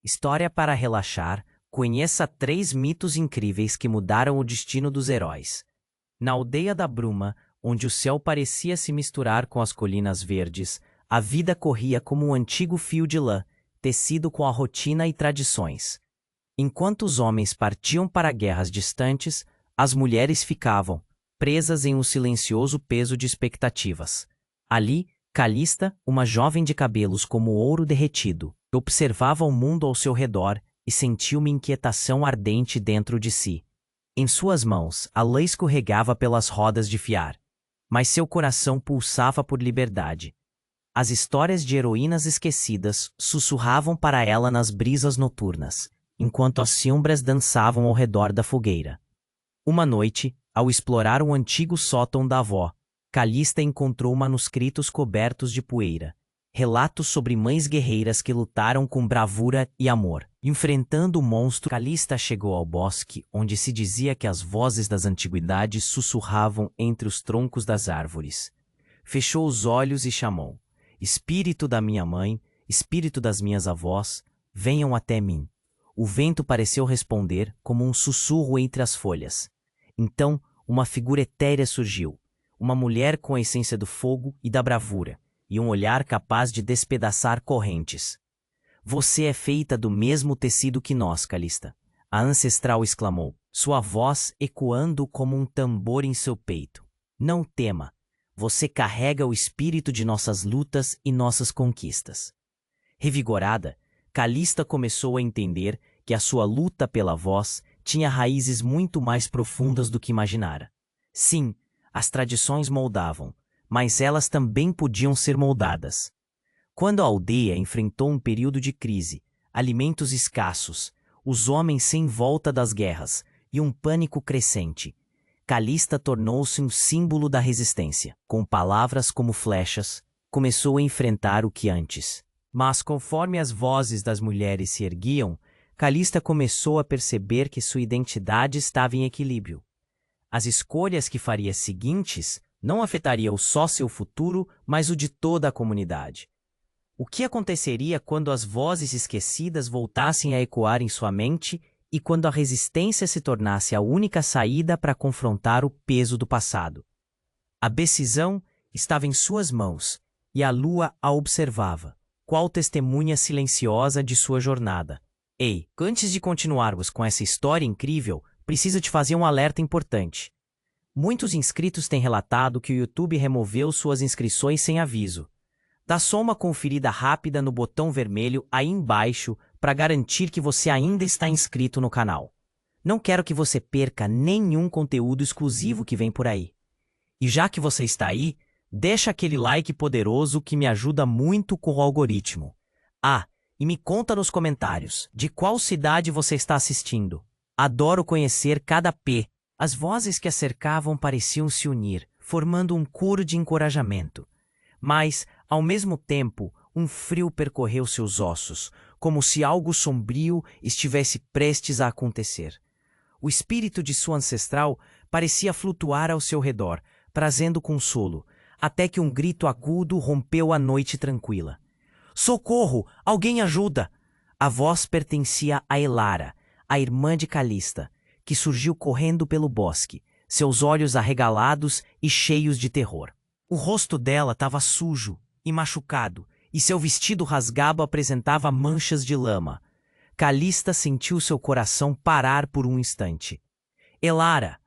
História para relaxar. Conheça 3 mitos incríveis que mudaram o destino dos heróis. Na aldeia da Bruma, onde o céu parecia se misturar com as colinas verdes, a vida corria como um antigo fio de lã, tecido com a rotina e tradições. Enquanto os homens partiam para guerras distantes, as mulheres ficavam, presas em um silencioso peso de expectativas. Ali, Calista, uma jovem de cabelos como ouro derretido, observava o mundo ao seu redor e sentia uma inquietação ardente dentro de si. Em suas mãos, a lã escorregava pelas rodas de fiar, mas seu coração pulsava por liberdade. As histórias de heroínas esquecidas sussurravam para ela nas brisas noturnas, enquanto as sombras dançavam ao redor da fogueira. Uma noite, ao explorar um antigo sótão da avó, Calista encontrou manuscritos cobertos de poeira, relatos sobre mães guerreiras que lutaram com bravura e amor. Enfrentando o monstro, Calista chegou ao bosque, onde se dizia que as vozes das antiguidades sussurravam entre os troncos das árvores. Fechou os olhos e chamou: Espírito da minha mãe, espírito das minhas avós, venham até mim. O vento pareceu responder como um sussurro entre as folhas. Então, uma figura etérea surgiu, uma mulher com a essência do fogo e da bravura, e um olhar capaz de despedaçar correntes. Você é feita do mesmo tecido que nós, Calista, a ancestral exclamou, sua voz ecoando como um tambor em seu peito. Não tema, você carrega o espírito de nossas lutas e nossas conquistas. Revigorada, Calista começou a entender que a sua luta pela voz tinha raízes muito mais profundas do que imaginara. Sim, as tradições moldavam, mas elas também podiam ser moldadas. Quando a aldeia enfrentou um período de crise, alimentos escassos, os homens sem volta das guerras e um pânico crescente, Calista tornou-se um símbolo da resistência. Com palavras como flechas, começou a enfrentar o que antes. Mas conforme as vozes das mulheres se erguiam, Calista começou a perceber que sua identidade estava em equilíbrio. As escolhas que faria seguintes não afetariam só seu futuro, mas o de toda a comunidade. O que aconteceria quando as vozes esquecidas voltassem a ecoar em sua mente e quando a resistência se tornasse a única saída para confrontar o peso do passado? A decisão estava em suas mãos, e a lua a observava, qual testemunha silenciosa de sua jornada. Ei, antes de continuarmos com essa história incrível, preciso te fazer um alerta importante. Muitos inscritos têm relatado que o YouTube removeu suas inscrições sem aviso. Dá só uma conferida rápida no botão vermelho aí embaixo para garantir que você ainda está inscrito no canal. Não quero que você perca nenhum conteúdo exclusivo que vem por aí. E já que você está aí, deixa aquele like poderoso que me ajuda muito com o algoritmo. Ah, e me conta nos comentários de qual cidade você está assistindo. Adoro conhecer cada P. As vozes que a cercavam pareciam se unir, formando um coro de encorajamento. Mas, ao mesmo tempo, um frio percorreu seus ossos, como se algo sombrio estivesse prestes a acontecer. O espírito de sua ancestral parecia flutuar ao seu redor, trazendo consolo, até que um grito agudo rompeu a noite tranquila. Socorro! Alguém ajuda! A voz pertencia a Elara, a irmã de Calista, que surgiu correndo pelo bosque, seus olhos arregalados e cheios de terror. O rosto dela estava sujo e machucado, e seu vestido rasgado apresentava manchas de lama. Calista sentiu seu coração parar por um instante. Elara!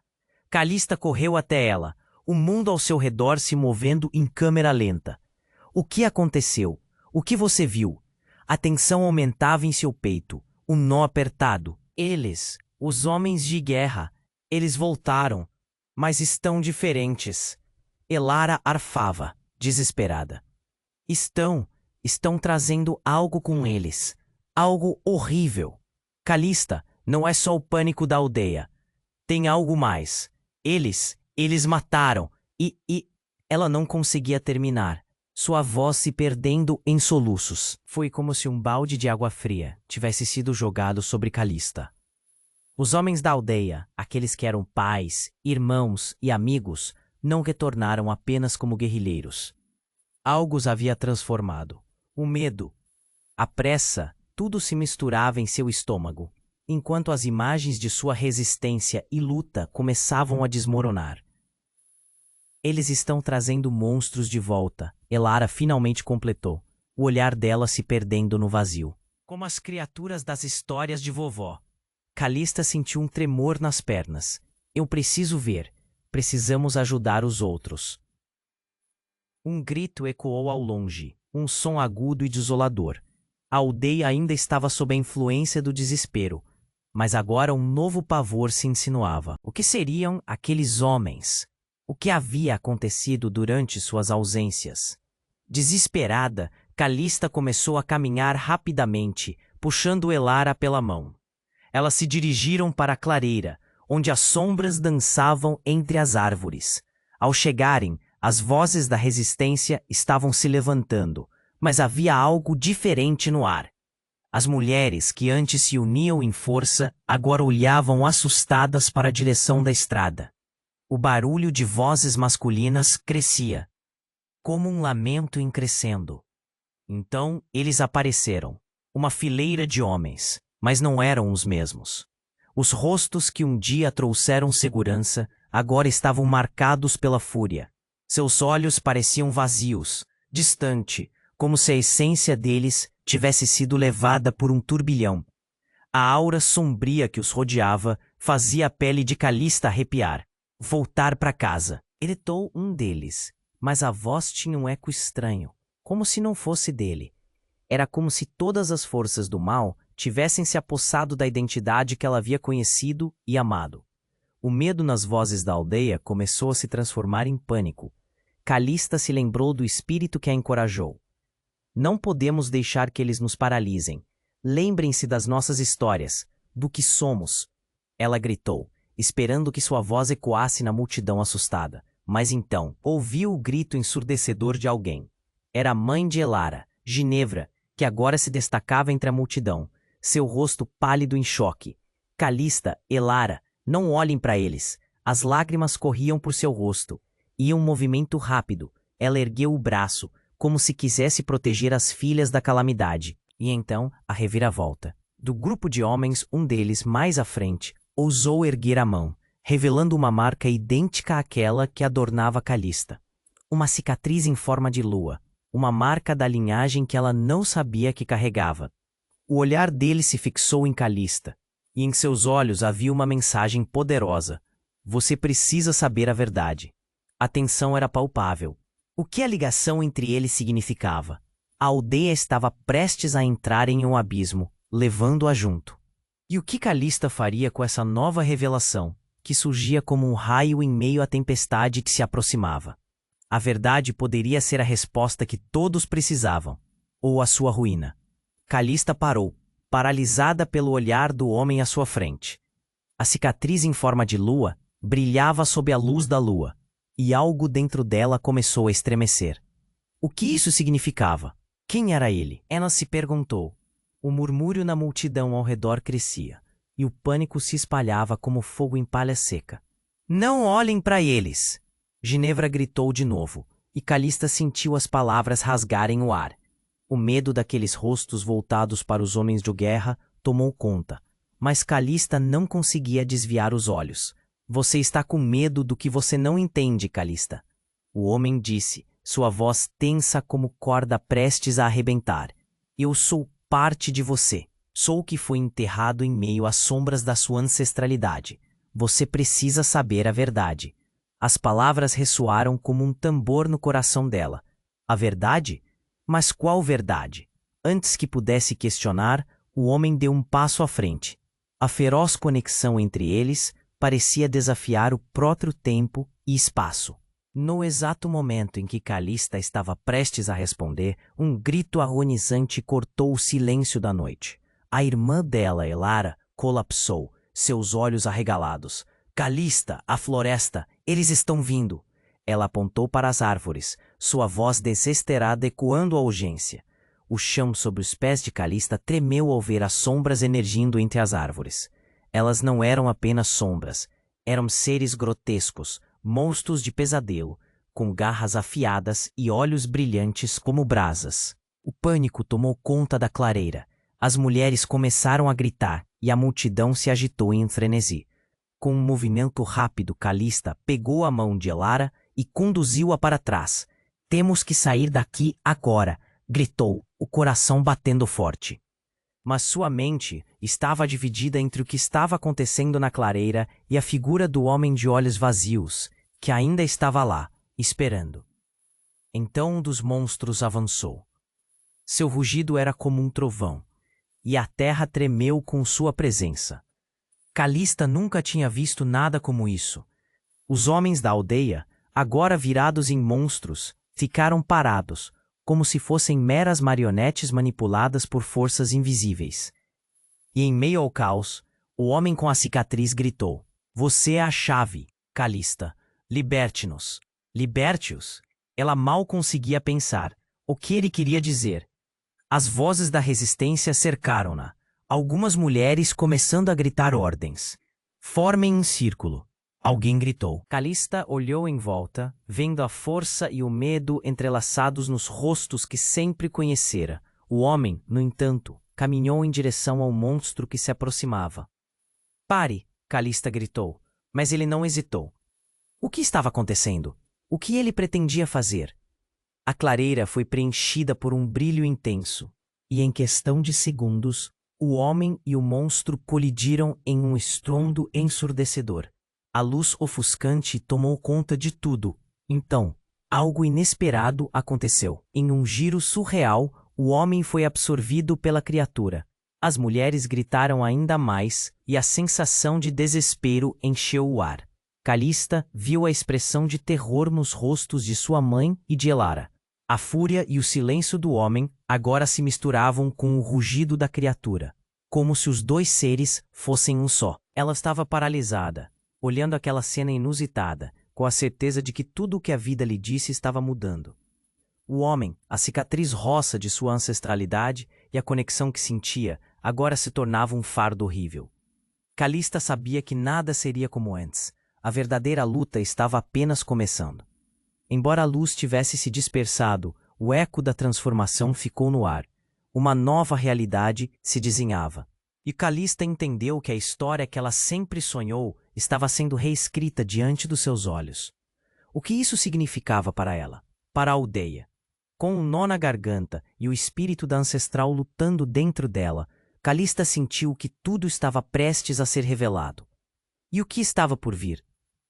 Calista correu até ela, o mundo ao seu redor se movendo em câmera lenta. O que aconteceu? O que você viu? A tensão aumentava em seu peito, um nó apertado. Eles, os homens de guerra, eles voltaram, mas estão diferentes. Elara arfava, desesperada. Estão trazendo algo com eles. Algo horrível. Calista, não é só o pânico da aldeia. Tem algo mais. Eles mataram. E ela não conseguia terminar. Sua voz se perdendo em soluços. Foi como se um balde de água fria tivesse sido jogado sobre Calista. Os homens da aldeia, aqueles que eram pais, irmãos e amigos, não retornaram apenas como guerrilheiros. Algo os havia transformado. O medo, a pressa Tudo se misturava em seu estômago, enquanto as imagens de sua resistência e luta começavam a desmoronar. Eles estão trazendo monstros de volta, Elara finalmente completou, o olhar dela se perdendo no vazio. Como as criaturas das histórias de vovó. Calista sentiu um tremor nas pernas. Eu preciso ver. Precisamos ajudar os outros. Um grito ecoou ao longe, um som agudo e desolador. A aldeia ainda estava sob a influência do desespero, mas agora um novo pavor se insinuava. O que seriam aqueles homens? O que havia acontecido durante suas ausências? Desesperada, Calista começou a caminhar rapidamente, puxando Elara pela mão. Elas se dirigiram para a clareira, onde as sombras dançavam entre as árvores. Ao chegarem, as vozes da resistência estavam se levantando, mas havia algo diferente no ar. As mulheres que antes se uniam em força agora olhavam assustadas para a direção da estrada. O barulho de vozes masculinas crescia, como um lamento em crescendo. Então eles apareceram, uma fileira de homens, mas não eram os mesmos. Os rostos que um dia trouxeram segurança agora estavam marcados pela fúria. Seus olhos pareciam vazios, distante, como se a essência deles tivesse sido levada por um turbilhão. A aura sombria que os rodeava fazia a pele de Calista arrepiar. Voltar para casa, gritou um deles, mas a voz tinha um eco estranho, como se não fosse dele. Era como se todas as forças do mal tivessem se apossado da identidade que ela havia conhecido e amado. O medo nas vozes da aldeia começou a se transformar em pânico. Calista se lembrou do espírito que a encorajou. Não podemos deixar que eles nos paralisem. Lembrem-se das nossas histórias, do que somos. Ela gritou, esperando que sua voz ecoasse na multidão assustada. Mas então, ouviu o grito ensurdecedor de alguém. Era a mãe de Elara, Ginevra, que agora se destacava entre a multidão, seu rosto pálido em choque. Calista, Elara, não olhem para eles. As lágrimas corriam por seu rosto. E um movimento rápido, ela ergueu o braço, como se quisesse proteger as filhas da calamidade. E então, a reviravolta. Do grupo de homens, um deles, mais à frente, ousou erguer a mão, revelando uma marca idêntica àquela que adornava Calista. Uma cicatriz em forma de lua, uma marca da linhagem que ela não sabia que carregava. O olhar dele se fixou em Calista, e em seus olhos havia uma mensagem poderosa. Você precisa saber a verdade. A tensão era palpável. O que a ligação entre eles significava? A aldeia estava prestes a entrar em um abismo, levando-a junto. E o que Calista faria com essa nova revelação, que surgia como um raio em meio à tempestade que se aproximava? A verdade poderia ser a resposta que todos precisavam, ou a sua ruína. Calista parou, paralisada pelo olhar do homem à sua frente. A cicatriz em forma de lua brilhava sob a luz da lua, e algo dentro dela começou a estremecer. O que isso significava? Quem era ele? Ela se perguntou. O murmúrio na multidão ao redor crescia, e o pânico se espalhava como fogo em palha seca. Não olhem para eles! Ginevra gritou de novo, e Calista sentiu as palavras rasgarem o ar. O medo daqueles rostos voltados para os homens de guerra tomou conta, mas Calista não conseguia desviar os olhos. Você está com medo do que você não entende, Calista. O homem disse, sua voz tensa como corda prestes a arrebentar. Eu sou parte de você. Sou o que foi enterrado em meio às sombras da sua ancestralidade. Você precisa saber a verdade. As palavras ressoaram como um tambor no coração dela. A verdade? Mas qual verdade? Antes que pudesse questionar, o homem deu um passo à frente. A feroz conexão entre eles parecia desafiar o próprio tempo e espaço. No exato momento em que Calista estava prestes a responder, um grito agonizante cortou o silêncio da noite. A irmã dela, Elara, colapsou, seus olhos arregalados. Calista, a floresta, eles estão vindo! Ela apontou para as árvores, sua voz desesperada ecoando a urgência. O chão sob os pés de Calista tremeu ao ver as sombras emergindo entre as árvores. Elas não eram apenas sombras, eram seres grotescos, monstros de pesadelo, com garras afiadas e olhos brilhantes como brasas. O pânico tomou conta da clareira. As mulheres começaram a gritar e a multidão se agitou em frenesi. Com um movimento rápido, Calista pegou a mão de Elara e conduziu-a para trás. "Temos que sair daqui agora", gritou, o coração batendo forte. Mas sua mente estava dividida entre o que estava acontecendo na clareira e a figura do homem de olhos vazios, que ainda estava lá, esperando. Então um dos monstros avançou. Seu rugido era como um trovão, e a terra tremeu com sua presença. Calista nunca tinha visto nada como isso. Os homens da aldeia, agora virados em monstros, ficaram parados, como se fossem meras marionetes manipuladas por forças invisíveis. E em meio ao caos, o homem com a cicatriz gritou: "Você é a chave, Calista. Liberte-nos. Liberte-os." Ela mal conseguia pensar o que ele queria dizer. As vozes da resistência cercaram-na. Algumas mulheres começando a gritar ordens. "Formem um círculo." Alguém gritou. Calista olhou em volta, vendo a força e o medo entrelaçados nos rostos que sempre conhecera. O homem, no entanto, caminhou em direção ao monstro que se aproximava. "Pare!" Calista gritou, mas ele não hesitou. O que estava acontecendo? O que ele pretendia fazer? A clareira foi preenchida por um brilho intenso, e em questão de segundos, o homem e o monstro colidiram em um estrondo ensurdecedor. A luz ofuscante tomou conta de tudo. Então, algo inesperado aconteceu. Em um giro surreal, o homem foi absorvido pela criatura. As mulheres gritaram ainda mais, e a sensação de desespero encheu o ar. Calista viu a expressão de terror nos rostos de sua mãe e de Elara. A fúria e o silêncio do homem agora se misturavam com o rugido da criatura, como se os dois seres fossem um só. Ela estava paralisada, olhando aquela cena inusitada, com a certeza de que tudo o que a vida lhe disse estava mudando. O homem, a cicatriz roça de sua ancestralidade e a conexão que sentia, agora se tornava um fardo horrível. Calista sabia que nada seria como antes. A verdadeira luta estava apenas começando. Embora a luz tivesse se dispersado, o eco da transformação ficou no ar. Uma nova realidade se desenhava. E Calista entendeu que a história que ela sempre sonhou estava sendo reescrita diante dos seus olhos. O que isso significava para ela, para a aldeia? Com um nó na garganta e o espírito da ancestral lutando dentro dela, Calista sentiu que tudo estava prestes a ser revelado. E o que estava por vir?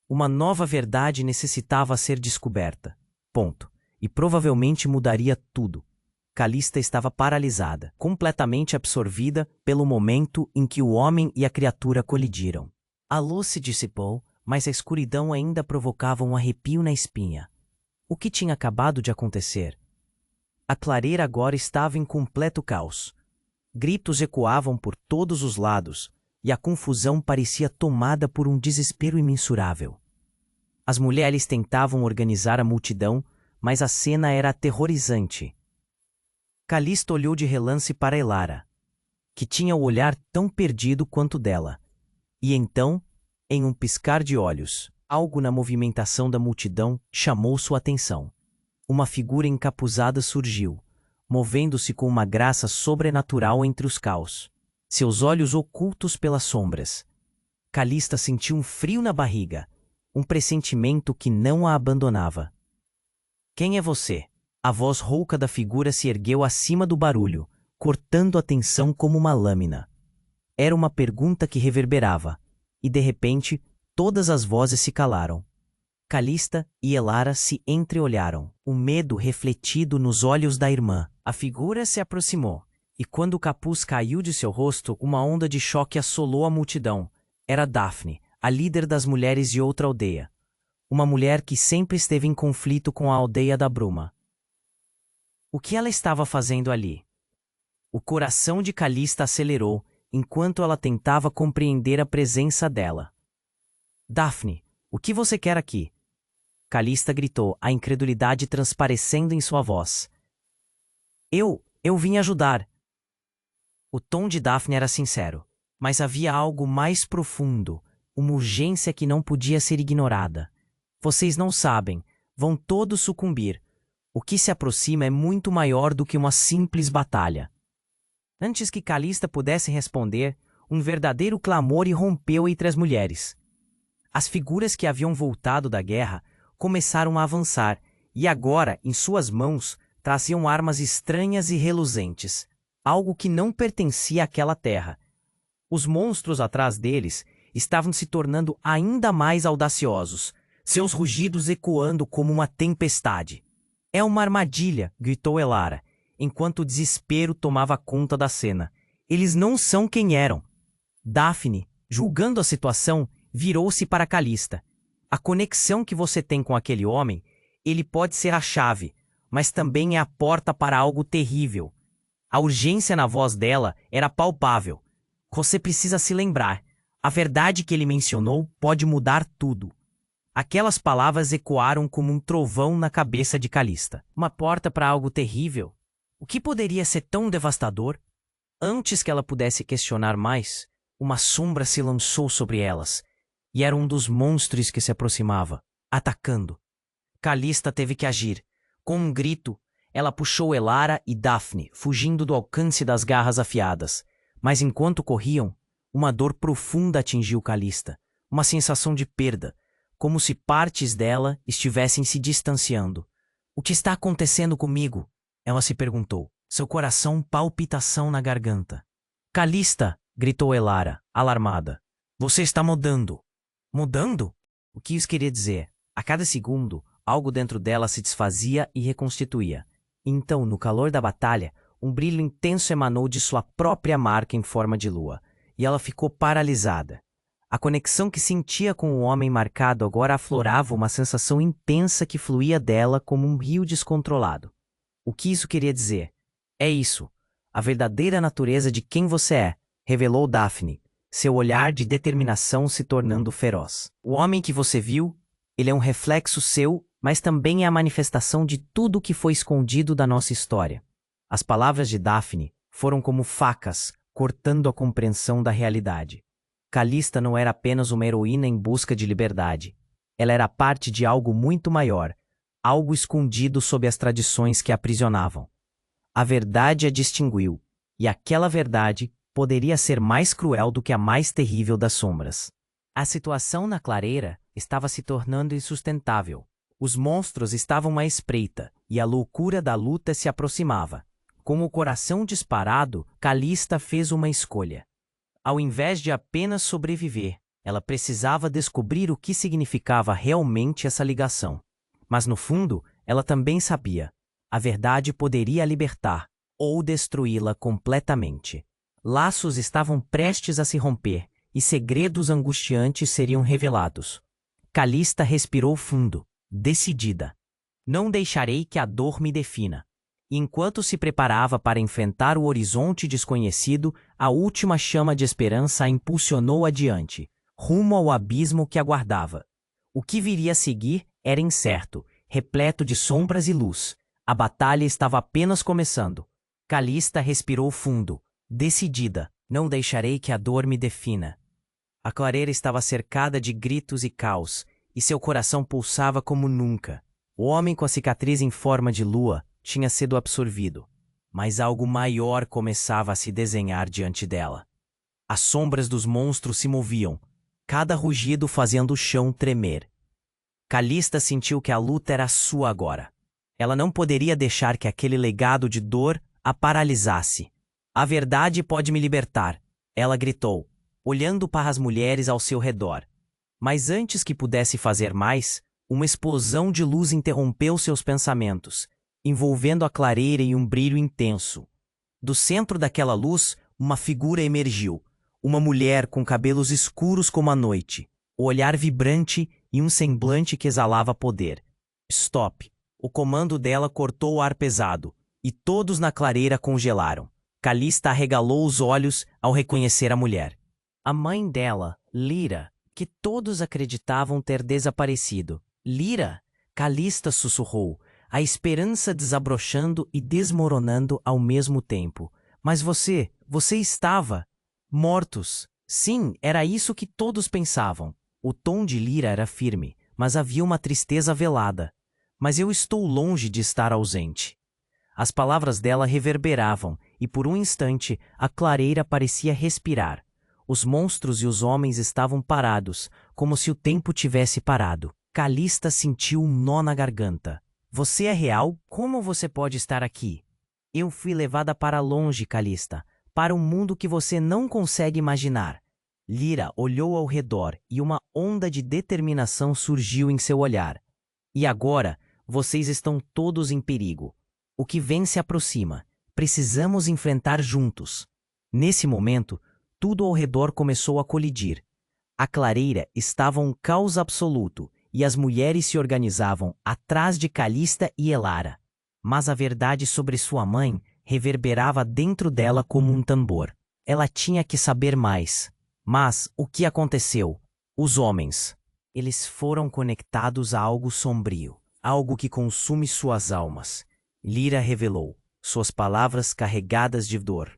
Uma nova verdade necessitava ser descoberta. Ponto. E provavelmente mudaria tudo. Calista estava paralisada, completamente absorvida pelo momento em que o homem e a criatura colidiram. A luz se dissipou, mas a escuridão ainda provocava um arrepio na espinha. O que tinha acabado de acontecer? A clareira agora estava em completo caos. Gritos ecoavam por todos os lados, e a confusão parecia tomada por um desespero imensurável. As mulheres tentavam organizar a multidão, mas a cena era aterrorizante. Calista olhou de relance para Elara, que tinha o olhar tão perdido quanto dela. E então, em um piscar de olhos, algo na movimentação da multidão chamou sua atenção. Uma figura encapuzada surgiu, movendo-se com uma graça sobrenatural entre os caos. Seus olhos ocultos pelas sombras. Calista sentiu um frio na barriga, um pressentimento que não a abandonava. "Quem é você?" A voz rouca da figura se ergueu acima do barulho, cortando a tensão como uma lâmina. Era uma pergunta que reverberava, e de repente, todas as vozes se calaram. Calista e Elara se entreolharam, o medo refletido nos olhos da irmã. A figura se aproximou, e quando o capuz caiu de seu rosto, uma onda de choque assolou a multidão. Era Daphne, a líder das mulheres de outra aldeia. Uma mulher que sempre esteve em conflito com a aldeia da Bruma. O que ela estava fazendo ali? O coração de Calista acelerou, enquanto ela tentava compreender a presença dela. "Daphne, o que você quer aqui?" Calista gritou, a incredulidade transparecendo em sua voz. Eu vim ajudar." O tom de Daphne era sincero, mas havia algo mais profundo, uma urgência que não podia ser ignorada. "Vocês não sabem, vão todos sucumbir. O que se aproxima é muito maior do que uma simples batalha." Antes que Calista pudesse responder, um verdadeiro clamor irrompeu entre as mulheres. As figuras que haviam voltado da guerra começaram a avançar, e agora, em suas mãos, traziam armas estranhas e reluzentes, algo que não pertencia àquela terra. Os monstros atrás deles estavam se tornando ainda mais audaciosos, seus rugidos ecoando como uma tempestade. "É uma armadilha", gritou Elara, enquanto o desespero tomava conta da cena. "Eles não são quem eram." Daphne, julgando a situação, virou-se para Calista. "A conexão que você tem com aquele homem, ele pode ser a chave, mas também é a porta para algo terrível." A urgência na voz dela era palpável. "Você precisa se lembrar. A verdade que ele mencionou pode mudar tudo." Aquelas palavras ecoaram como um trovão na cabeça de Calista. Uma porta para algo terrível? O que poderia ser tão devastador? Antes que ela pudesse questionar mais, uma sombra se lançou sobre elas, e era um dos monstros que se aproximava, atacando. Calista teve que agir. Com um grito, ela puxou Elara e Daphne, fugindo do alcance das garras afiadas. Mas enquanto corriam, uma dor profunda atingiu Calista, uma sensação de perda, como se partes dela estivessem se distanciando. "O que está acontecendo comigo?" ela se perguntou, seu coração palpitação na garganta. "Calista!" gritou Elara, alarmada. "Você está mudando." Mudando? O que isso queria dizer? A cada segundo, algo dentro dela se desfazia e reconstituía. Então, no calor da batalha, um brilho intenso emanou de sua própria marca em forma de lua, e ela ficou paralisada. A conexão que sentia com o homem marcado agora aflorava uma sensação intensa que fluía dela como um rio descontrolado. O que isso queria dizer? "É isso, a verdadeira natureza de quem você é", revelou Daphne, seu olhar de determinação se tornando feroz. "O homem que você viu, ele é um reflexo seu, mas também é a manifestação de tudo o que foi escondido da nossa história." As palavras de Daphne foram como facas, cortando a compreensão da realidade. Calista não era apenas uma heroína em busca de liberdade. Ela era parte de algo muito maior, algo escondido sob as tradições que a aprisionavam. A verdade a distinguiu, e aquela verdade poderia ser mais cruel do que a mais terrível das sombras. A situação na clareira estava se tornando insustentável. Os monstros estavam à espreita, e a loucura da luta se aproximava. Com o coração disparado, Calista fez uma escolha. Ao invés de apenas sobreviver, ela precisava descobrir o que significava realmente essa ligação. Mas no fundo, ela também sabia. A verdade poderia a libertar, ou destruí-la completamente. Laços estavam prestes a se romper, e segredos angustiantes seriam revelados. Calista respirou fundo, decidida. "Não deixarei que a dor me defina." Enquanto se preparava para enfrentar o horizonte desconhecido, a última chama de esperança a impulsionou adiante, rumo ao abismo que aguardava. O que viria a seguir era incerto, repleto de sombras e luz. A batalha estava apenas começando. Calista respirou fundo, decidida. "Não deixarei que a dor me defina." A clareira estava cercada de gritos e caos, e seu coração pulsava como nunca. O homem com a cicatriz em forma de lua tinha sido absorvido, mas algo maior começava a se desenhar diante dela. As sombras dos monstros se moviam, cada rugido fazendo o chão tremer. Calista sentiu que a luta era sua agora. Ela não poderia deixar que aquele legado de dor a paralisasse. "A verdade pode me libertar", ela gritou, olhando para as mulheres ao seu redor. Mas antes que pudesse fazer mais, uma explosão de luz interrompeu seus pensamentos, envolvendo a clareira em um brilho intenso. Do centro daquela luz, uma figura emergiu, uma mulher com cabelos escuros como a noite, o olhar vibrante e um semblante que exalava poder. "Stop!" O comando dela cortou o ar pesado, e todos na clareira congelaram. Calista arregalou os olhos ao reconhecer a mulher. A mãe dela, Lyra, que todos acreditavam ter desaparecido. "Lyra!" Calista sussurrou, a esperança desabrochando e desmoronando ao mesmo tempo. "Mas você estava... mortos." Sim, era isso que todos pensavam. O tom de Lyra era firme, mas havia uma tristeza velada. "Mas eu estou longe de estar ausente." As palavras dela reverberavam, e por um instante a clareira parecia respirar. Os monstros e os homens estavam parados, como se o tempo tivesse parado. Calista sentiu um nó na garganta. Você é real? Como você pode estar aqui? Eu fui levada para longe, Calista, para um mundo que você não consegue imaginar. Lyra olhou ao redor e uma onda de determinação surgiu em seu olhar. E agora, vocês estão todos em perigo. O que vem se aproxima. Precisamos enfrentar juntos. Nesse momento, tudo ao redor começou a colidir. A clareira estava um caos absoluto e as mulheres se organizavam atrás de Calista e Elara. Mas a verdade sobre sua mãe reverberava dentro dela como um tambor. Ela tinha que saber mais. Mas o que aconteceu? Os homens. Eles foram conectados a algo sombrio, algo que consume suas almas. Lyra revelou, suas palavras carregadas de dor.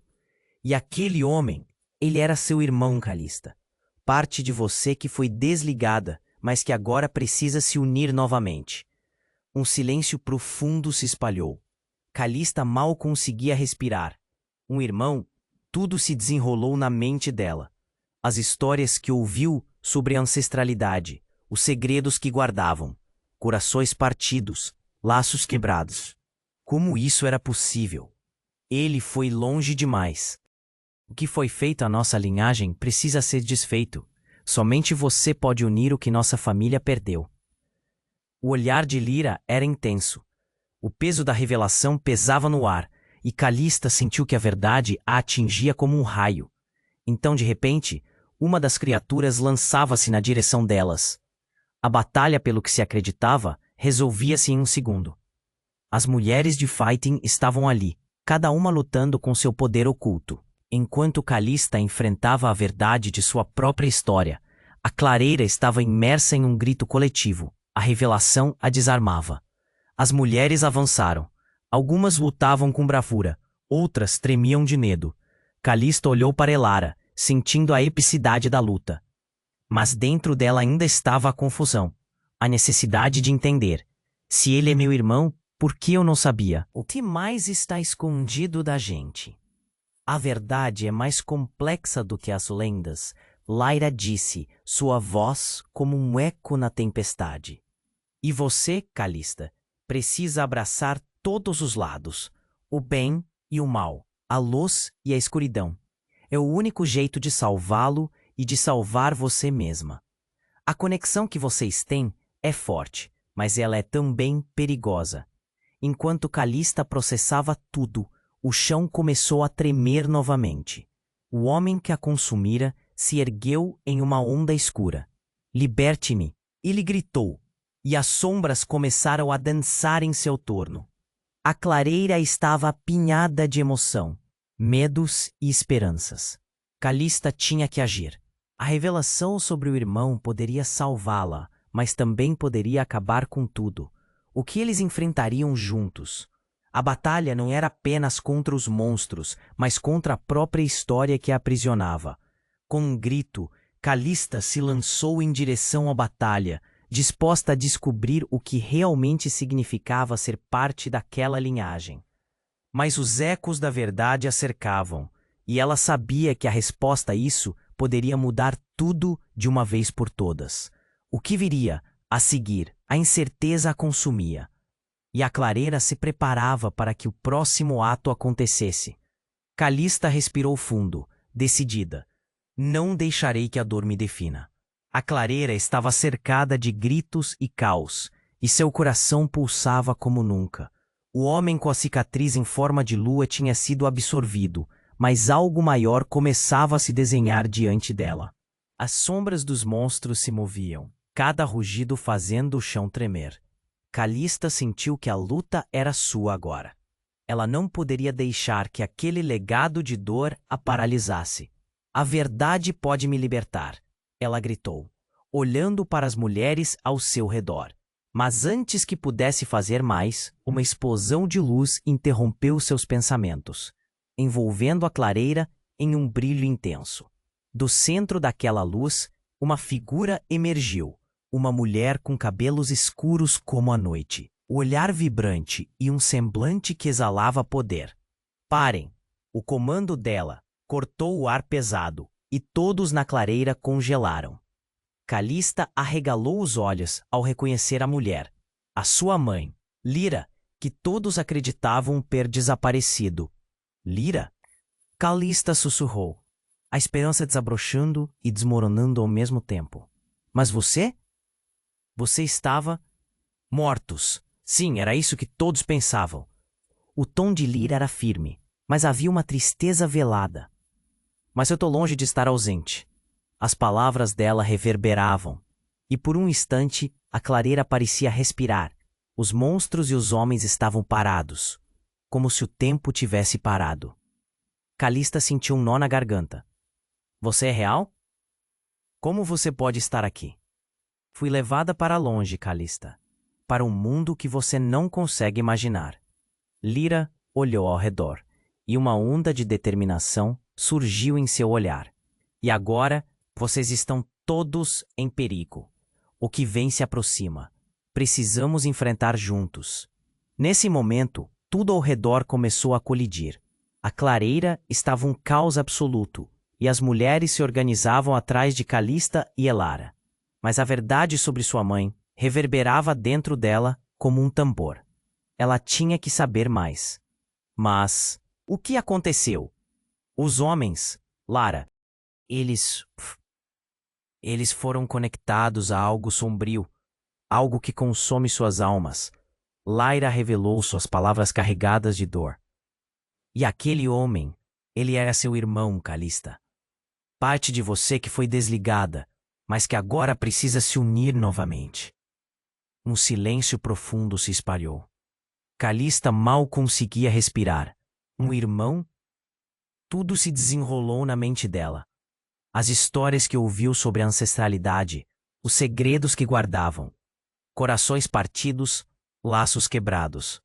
E aquele homem, ele era seu irmão, Calista. Parte de você que foi desligada, mas que agora precisa se unir novamente. Um silêncio profundo se espalhou. Calista mal conseguia respirar. Um irmão, tudo se desenrolou na mente dela. As histórias que ouviu sobre a ancestralidade, os segredos que guardavam, corações partidos, laços quebrados. Como isso era possível? Ele foi longe demais. O que foi feito à nossa linhagem precisa ser desfeito. Somente você pode unir o que nossa família perdeu. O olhar de Lyra era intenso. O peso da revelação pesava no ar, e Calista sentiu que a verdade a atingia como um raio. Então, de repente, uma das criaturas lançava-se na direção delas. A batalha pelo que se acreditava resolvia-se em um segundo. As mulheres de Fighting estavam ali, cada uma lutando com seu poder oculto. Enquanto Calista enfrentava a verdade de sua própria história, a clareira estava imersa em um grito coletivo. A revelação a desarmava. As mulheres avançaram. Algumas lutavam com bravura, outras tremiam de medo. Calista olhou para Elara, sentindo a epicidade da luta. Mas dentro dela ainda estava a confusão, a necessidade de entender. Se ele é meu irmão, por que eu não sabia? O que mais está escondido da gente? A verdade é mais complexa do que as lendas, Lyra disse, sua voz como um eco na tempestade. E você, Calista, precisa abraçar todos os lados, o bem e o mal, a luz e a escuridão. É o único jeito de salvá-lo e de salvar você mesma. A conexão que vocês têm é forte, mas ela é também perigosa. Enquanto Calista processava tudo, o chão começou a tremer novamente. O homem que a consumira se ergueu em uma onda escura. Liberte-me! Ele gritou, e as sombras começaram a dançar em seu torno. A clareira estava apinhada de emoção, medos e esperanças. Calista tinha que agir. A revelação sobre o irmão poderia salvá-la, mas também poderia acabar com tudo. O que eles enfrentariam juntos? A batalha não era apenas contra os monstros, mas contra a própria história que a aprisionava. Com um grito, Calista se lançou em direção à batalha, disposta a descobrir o que realmente significava ser parte daquela linhagem. Mas os ecos da verdade a cercavam, e ela sabia que a resposta a isso poderia mudar tudo de uma vez por todas. O que viria a seguir, a incerteza a consumia. E a clareira se preparava para que o próximo ato acontecesse. Calista respirou fundo, decidida. Não deixarei que a dor me defina. A clareira estava cercada de gritos e caos, e seu coração pulsava como nunca. O homem com a cicatriz em forma de lua tinha sido absorvido, mas algo maior começava a se desenhar diante dela. As sombras dos monstros se moviam, cada rugido fazendo o chão tremer. Calista sentiu que a luta era sua agora. Ela não poderia deixar que aquele legado de dor a paralisasse. A verdade pode me libertar, ela gritou, olhando para as mulheres ao seu redor. Mas antes que pudesse fazer mais, uma explosão de luz interrompeu seus pensamentos, envolvendo a clareira em um brilho intenso. Do centro daquela luz, uma figura emergiu, uma mulher com cabelos escuros como a noite. o olhar vibrante e um semblante que exalava poder. Parem! O comando dela cortou o ar pesado, e todos na clareira congelaram. Calista arregalou os olhos ao reconhecer a mulher, a sua mãe, Lyra, que todos acreditavam ter desaparecido. Lyra? Calista sussurrou, a esperança desabrochando e desmoronando ao mesmo tempo. Mas você? Você estava... mortos. Sim, era isso que todos pensavam. O tom de Lyra era firme, mas havia uma tristeza velada. Mas eu tô longe de estar ausente. As palavras dela reverberavam, e por um instante a clareira parecia respirar. Os monstros e os homens estavam parados, como se o tempo tivesse parado. Calista sentiu um nó na garganta. Você é real? Como você pode estar aqui? Fui levada para longe, Calista, para um mundo que você não consegue imaginar. Lyra olhou ao redor, e uma onda de determinação surgiu em seu olhar. E agora, vocês estão todos em perigo. O que vem se aproxima. Precisamos enfrentar juntos. Nesse momento, tudo ao redor começou a colidir. A clareira estava um caos absoluto, e as mulheres se organizavam atrás de Calista e Elara. Mas a verdade sobre sua mãe reverberava dentro dela como um tambor. Ela tinha que saber mais. Mas o que aconteceu? Os homens, Lara, eles foram conectados a algo sombrio, algo que consome suas almas. Lyra revelou suas palavras carregadas de dor. E aquele homem, ele era seu irmão, Calista. Parte de você que foi desligada, mas que agora precisa se unir novamente. Um silêncio profundo se espalhou. Calista mal conseguia respirar. Um irmão? Tudo se desenrolou na mente dela. As histórias que ouviu sobre a ancestralidade, os segredos que guardavam. Corações partidos, laços quebrados.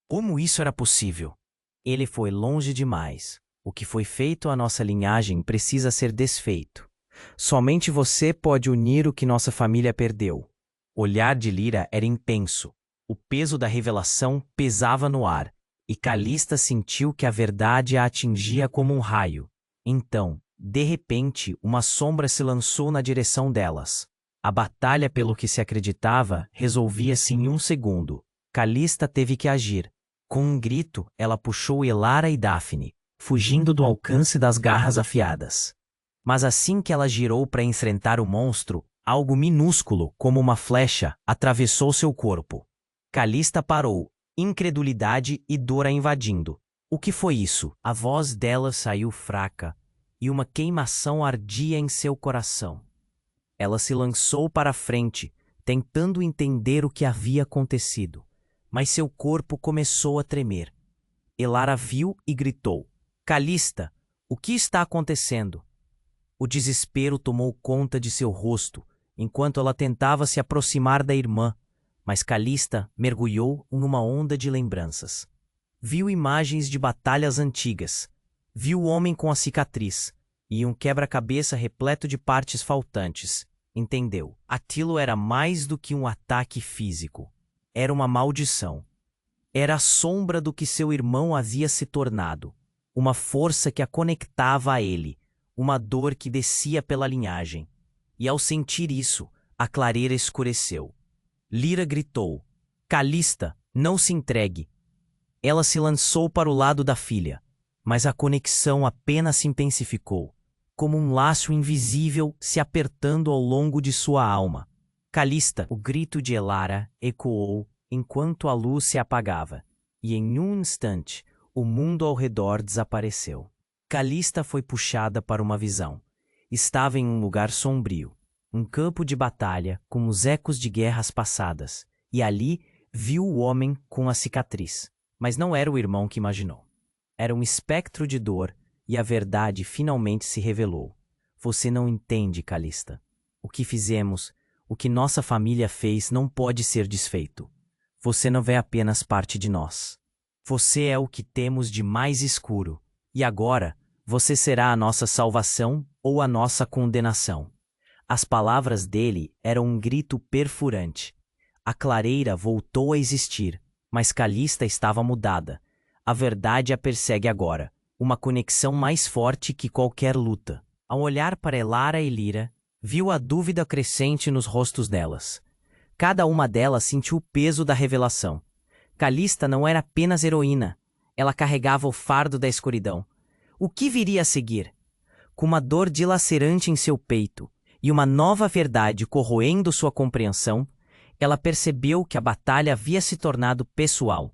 Como isso era possível? Ele foi longe demais. O que foi feito à nossa linhagem precisa ser desfeito. Somente você pode unir o que nossa família perdeu. O olhar de Lyra era intenso. O peso da revelação pesava no ar, e Calista sentiu que a verdade a atingia como um raio. Então, de repente, uma sombra se lançou na direção delas. A batalha pelo que se acreditava resolvia-se em um segundo. Calista teve que agir. Com um grito, ela puxou Elara e Daphne, fugindo do alcance das garras afiadas. Mas assim que ela girou para enfrentar o monstro, algo minúsculo, como uma flecha, atravessou seu corpo. Calista parou, incredulidade e dor a invadindo. O que foi isso? A voz dela saiu fraca, e uma queimação ardia em seu coração. Ela se lançou para a frente, tentando entender o que havia acontecido, mas seu corpo começou a tremer. Elara viu e gritou: Calista, o que está acontecendo? O desespero tomou conta de seu rosto, enquanto ela tentava se aproximar da irmã, mas Calista mergulhou numa onda de lembranças. Viu imagens de batalhas antigas, viu o homem com a cicatriz e um quebra-cabeça repleto de partes faltantes. Entendeu? Aquilo era mais do que um ataque físico. Era uma maldição. Era a sombra do que seu irmão havia se tornado. Uma força que a conectava a ele. Uma dor que descia pela linhagem. E ao sentir isso, a clareira escureceu. Lyra gritou: Calista, não se entregue. Ela se lançou para o lado da filha, mas a conexão apenas se intensificou, como um laço invisível se apertando ao longo de sua alma. Calista, o grito de Elara ecoou enquanto a luz se apagava, e em um instante o mundo ao redor desapareceu. Calista foi puxada para uma visão. Estava em um lugar sombrio, um campo de batalha com os ecos de guerras passadas, e ali viu o homem com a cicatriz. Mas não era o irmão que imaginou. Era um espectro de dor, e a verdade finalmente se revelou. Você não entende, Calista. O que fizemos, o que nossa família fez não pode ser desfeito. Você não é apenas parte de nós. Você é o que temos de mais escuro, e agora você será a nossa salvação ou a nossa condenação. As palavras dele eram um grito perfurante. A clareira voltou a existir, mas Calista estava mudada. A verdade a persegue agora, uma conexão mais forte que qualquer luta. Ao olhar para Elara e Lyra, viu a dúvida crescente nos rostos delas. Cada uma delas sentiu o peso da revelação. Calista não era apenas heroína, ela carregava o fardo da escuridão. O que viria a seguir? Com uma dor dilacerante em seu peito e uma nova verdade corroendo sua compreensão, ela percebeu que a batalha havia se tornado pessoal.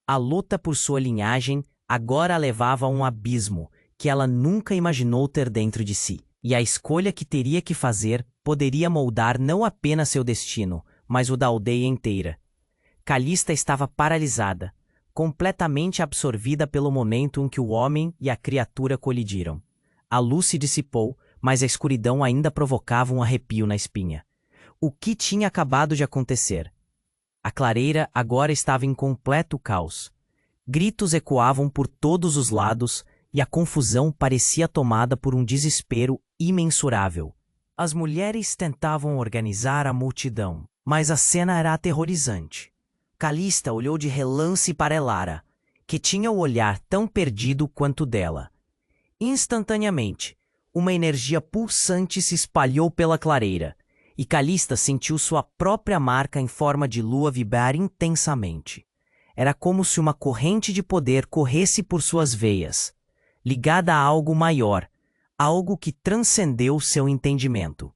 A luta por sua linhagem agora a levava a um abismo que ela nunca imaginou ter dentro de si. E a escolha que teria que fazer poderia moldar não apenas seu destino, mas o da aldeia inteira. Calista estava paralisada, completamente absorvida pelo momento em que o homem e a criatura colidiram. A luz se dissipou, mas a escuridão ainda provocava um arrepio na espinha. O que tinha acabado de acontecer? A clareira agora estava em completo caos. Gritos ecoavam por todos os lados e a confusão parecia tomada por um desespero imensurável. As mulheres tentavam organizar a multidão, mas a cena era aterrorizante. Calista olhou de relance para Elara, que tinha o olhar tão perdido quanto dela. Instantaneamente, uma energia pulsante se espalhou pela clareira, e Calista sentiu sua própria marca em forma de lua vibrar intensamente. Era como se uma corrente de poder corresse por suas veias, ligada a algo maior, algo que transcendeu seu entendimento.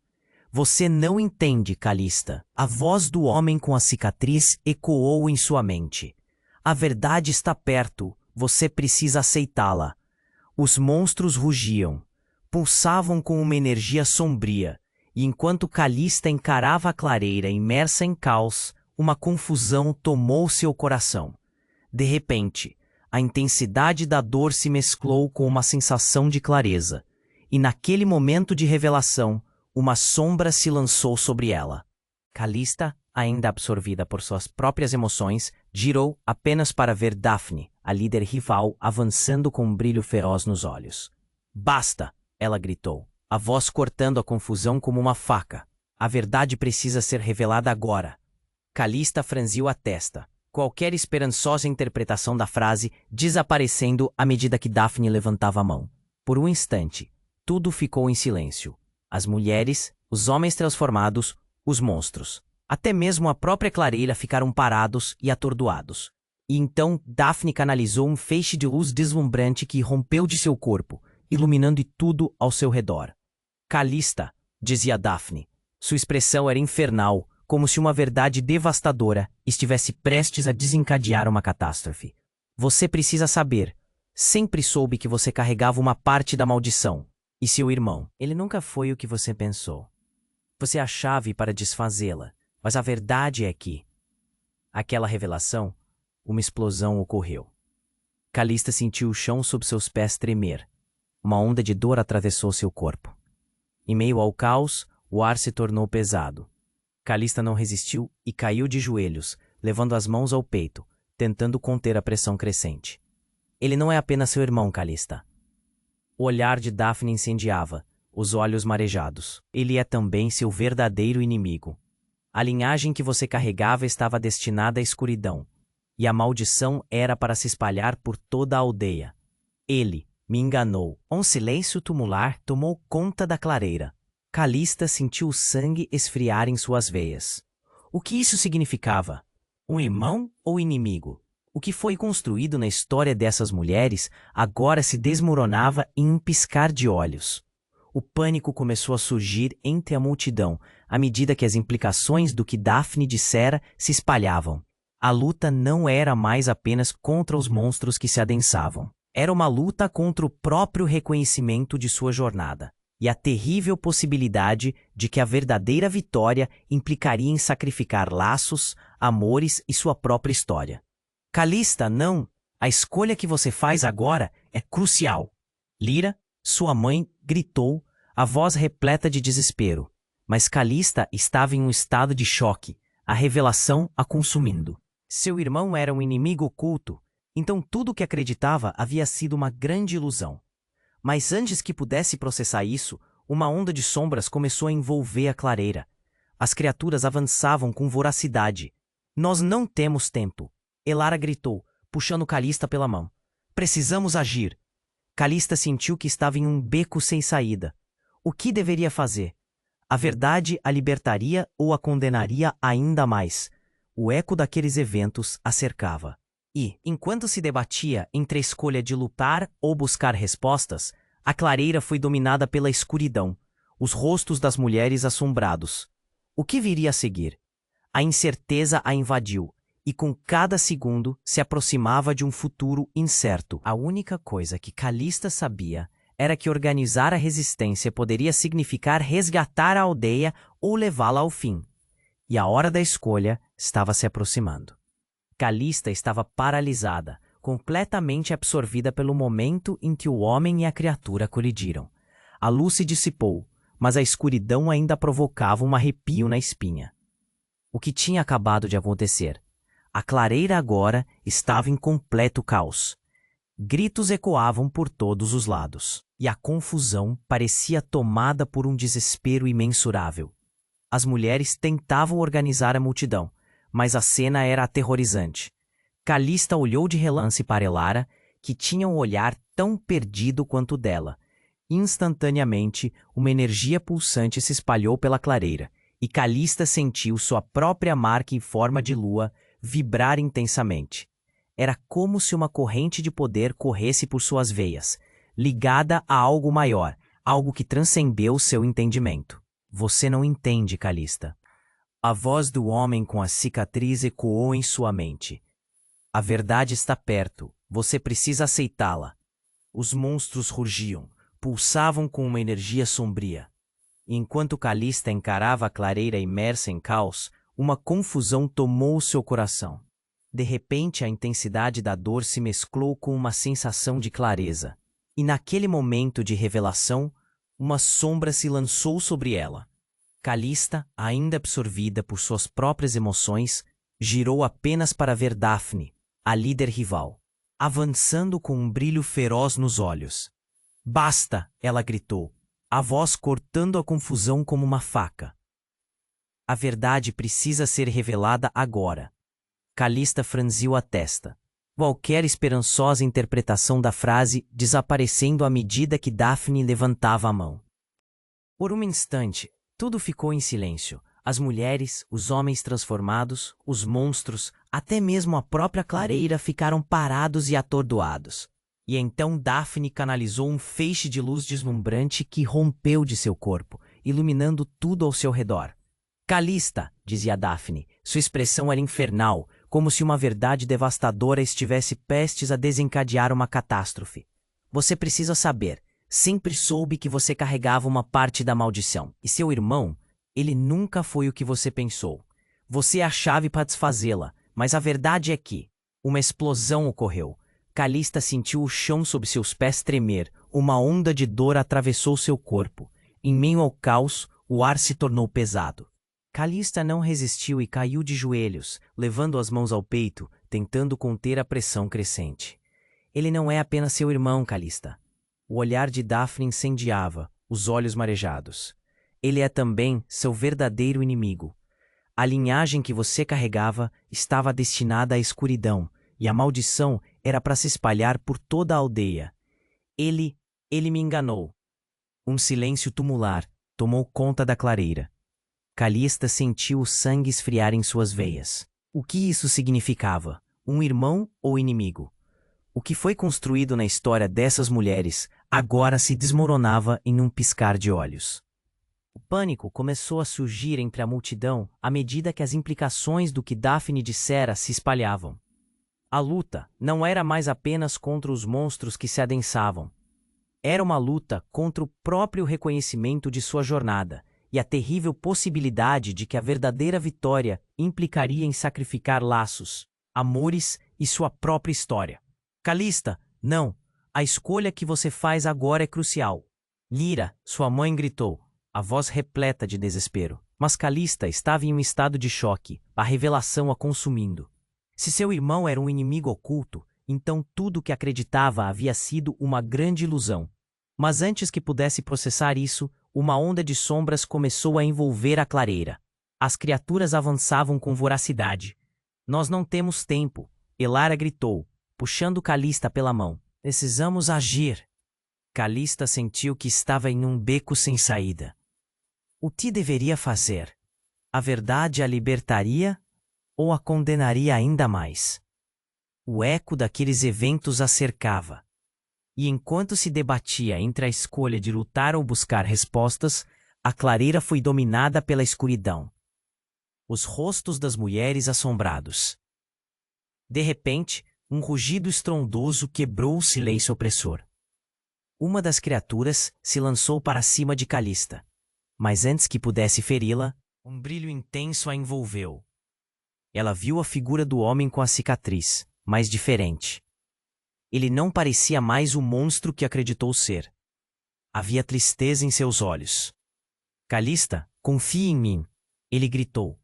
Você não entende, Calista. A voz do homem com a cicatriz ecoou em sua mente. A verdade está perto, você precisa aceitá-la. Os monstros rugiam, pulsavam com uma energia sombria, e enquanto Calista encarava a clareira imersa em caos, uma confusão tomou seu coração. De repente, a intensidade da dor se mesclou com uma sensação de clareza, e naquele momento de revelação, uma sombra se lançou sobre ela. Calista, ainda absorvida por suas próprias emoções, girou apenas para ver Daphne, a líder rival, avançando com um brilho feroz nos olhos. "Basta!" ela gritou, a voz cortando a confusão como uma faca. "A verdade precisa ser revelada agora." Calista franziu a testa, qualquer esperançosa interpretação da frase desaparecendo à medida que Daphne levantava a mão. Por um instante, tudo ficou em silêncio. As mulheres, os homens transformados, os monstros. Até mesmo a própria clareira ficaram parados e atordoados. E então Daphne canalizou um feixe de luz deslumbrante que rompeu de seu corpo, iluminando tudo ao seu redor. "Calista", dizia Daphne. Sua expressão era infernal, como se uma verdade devastadora estivesse prestes a desencadear uma catástrofe. "Você precisa saber. Sempre soube que você carregava uma parte da maldição. E seu irmão, ele nunca foi o que você pensou. Você é a chave para desfazê-la, mas a verdade é que..." Aquela revelação, uma explosão ocorreu. Calista sentiu o chão sob seus pés tremer. Uma onda de dor atravessou seu corpo. Em meio ao caos, o ar se tornou pesado. Calista não resistiu e caiu de joelhos, levando as mãos ao peito, tentando conter a pressão crescente. "Ele não é apenas seu irmão, Calista." O olhar de Daphne incendiava, os olhos marejados. "Ele é também seu verdadeiro inimigo. A linhagem que você carregava estava destinada à escuridão, e a maldição era para se espalhar por toda a aldeia. Ele me enganou." Um silêncio tumular tomou conta da clareira. Calista sentiu o sangue esfriar em suas veias. O que isso significava? Um irmão ou inimigo? O que foi construído na história dessas mulheres agora se desmoronava em um piscar de olhos. O pânico começou a surgir entre a multidão, à medida que as implicações do que Daphne dissera se espalhavam. A luta não era mais apenas contra os monstros que se adensavam. Era uma luta contra o próprio reconhecimento de sua jornada, e a terrível possibilidade de que a verdadeira vitória implicaria em sacrificar laços, amores e sua própria história. "Calista, não! A escolha que você faz agora é crucial." Lyra, sua mãe, gritou, a voz repleta de desespero. Mas Calista estava em um estado de choque, a revelação a consumindo. Seu irmão era um inimigo oculto, então tudo o que acreditava havia sido uma grande ilusão. Mas antes que pudesse processar isso, uma onda de sombras começou a envolver a clareira. As criaturas avançavam com voracidade. Nós não temos tempo. Elara gritou, puxando Calista pela mão. Precisamos agir. Calista sentiu que estava em um beco sem saída. O que deveria fazer? A verdade a libertaria ou a condenaria ainda mais? O eco daqueles eventos a cercava. E, enquanto se debatia entre a escolha de lutar ou buscar respostas, a clareira foi dominada pela escuridão, os rostos das mulheres assombrados. O que viria a seguir? A incerteza a invadiu, e com cada segundo se aproximava de um futuro incerto. A única coisa que Calista sabia era que organizar a resistência poderia significar resgatar a aldeia ou levá-la ao fim. E a hora da escolha estava se aproximando. Calista estava paralisada, completamente absorvida pelo momento em que o homem e a criatura colidiram. A luz se dissipou, mas a escuridão ainda provocava um arrepio na espinha. O que tinha acabado de acontecer? A clareira agora estava em completo caos. Gritos ecoavam por todos os lados, e a confusão parecia tomada por um desespero imensurável. As mulheres tentavam organizar a multidão, mas a cena era aterrorizante. Calista olhou de relance para Elara, que tinha um olhar tão perdido quanto o dela. Instantaneamente, uma energia pulsante se espalhou pela clareira, e Calista sentiu sua própria marca em forma de lua vibrar intensamente. Era como se uma corrente de poder corresse por suas veias, ligada a algo maior, algo que transcendeu seu entendimento. Você não entende, Calista. A voz do homem com a cicatriz ecoou em sua mente. A verdade está perto, você precisa aceitá-la. Os monstros rugiam, pulsavam com uma energia sombria. E enquanto Calista encarava a clareira imersa em caos, uma confusão tomou seu coração. De repente, a intensidade da dor se mesclou com uma sensação de clareza. E naquele momento de revelação, uma sombra se lançou sobre ela. Calista, ainda absorvida por suas próprias emoções, girou apenas para ver Daphne, a líder rival, avançando com um brilho feroz nos olhos. Basta! Ela gritou, a voz cortando a confusão como uma faca. A verdade precisa ser revelada agora. Calista franziu a testa. Qualquer esperançosa interpretação da frase desaparecendo à medida que Daphne levantava a mão. Por um instante, tudo ficou em silêncio. As mulheres, os homens transformados, os monstros, até mesmo a própria clareira ficaram parados e atordoados. E então Daphne canalizou um feixe de luz deslumbrante que rompeu de seu corpo, iluminando tudo ao seu redor. Calista, dizia Daphne, sua expressão era infernal, como se uma verdade devastadora estivesse prestes a desencadear uma catástrofe. Você precisa saber, sempre soube que você carregava uma parte da maldição. E seu irmão, ele nunca foi o que você pensou. Você é a chave para desfazê-la, mas a verdade é que uma explosão ocorreu. Calista sentiu o chão sob seus pés tremer, uma onda de dor atravessou seu corpo. Em meio ao caos, o ar se tornou pesado. Calista não resistiu e caiu de joelhos, levando as mãos ao peito, tentando conter a pressão crescente. Ele não é apenas seu irmão, Calista. O olhar de Daphne incendiava, os olhos marejados. Ele é também seu verdadeiro inimigo. A linhagem que você carregava estava destinada à escuridão, e a maldição era para se espalhar por toda a aldeia. Ele me enganou. Um silêncio tumular tomou conta da clareira. Calista sentiu o sangue esfriar em suas veias. O que isso significava? Um irmão ou inimigo? O que foi construído na história dessas mulheres agora se desmoronava em um piscar de olhos. O pânico começou a surgir entre a multidão à medida que as implicações do que Daphne dissera se espalhavam. A luta não era mais apenas contra os monstros que se adensavam. Era uma luta contra o próprio reconhecimento de sua jornada e a terrível possibilidade de que a verdadeira vitória implicaria em sacrificar laços, amores e sua própria história. Calista, não! A escolha que você faz agora é crucial. Lyra, sua mãe gritou, a voz repleta de desespero. Mas Calista estava em um estado de choque, a revelação a consumindo. Se seu irmão era um inimigo oculto, então tudo o que acreditava havia sido uma grande ilusão. Mas antes que pudesse processar isso, uma onda de sombras começou a envolver a clareira. As criaturas avançavam com voracidade. Nós não temos tempo, Elara gritou, puxando Calista pela mão. Precisamos agir. Calista sentiu que estava em um beco sem saída. O que deveria fazer? A verdade a libertaria ou a condenaria ainda mais? O eco daqueles eventos a cercava. E enquanto se debatia entre a escolha de lutar ou buscar respostas, a clareira foi dominada pela escuridão. Os rostos das mulheres assombrados. De repente, um rugido estrondoso quebrou o silêncio opressor. Uma das criaturas se lançou para cima de Calista. Mas antes que pudesse feri-la, um brilho intenso a envolveu. Ela viu a figura do homem com a cicatriz, mas diferente. Ele não parecia mais o monstro que acreditou ser. Havia tristeza em seus olhos. Calista, confie em mim, ele gritou.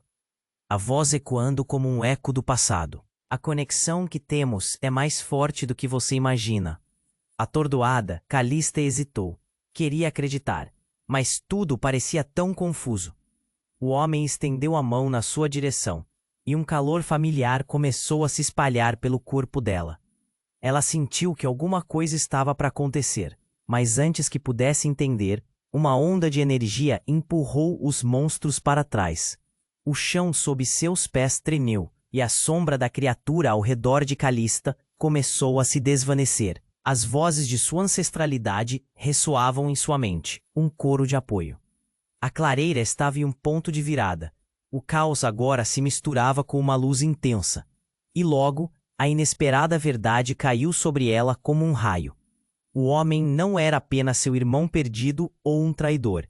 A voz ecoando como um eco do passado. A conexão que temos é mais forte do que você imagina. Atordoada, Calista hesitou. Queria acreditar, mas tudo parecia tão confuso. O homem estendeu a mão na sua direção, e um calor familiar começou a se espalhar pelo corpo dela. Ela sentiu que alguma coisa estava para acontecer, mas antes que pudesse entender, uma onda de energia empurrou os monstros para trás. O chão sob seus pés tremeu, e a sombra da criatura ao redor de Calista começou a se desvanecer. As vozes de sua ancestralidade ressoavam em sua mente, um coro de apoio. A clareira estava em um ponto de virada. O caos agora se misturava com uma luz intensa. E logo, a inesperada verdade caiu sobre ela como um raio. O homem não era apenas seu irmão perdido ou um traidor.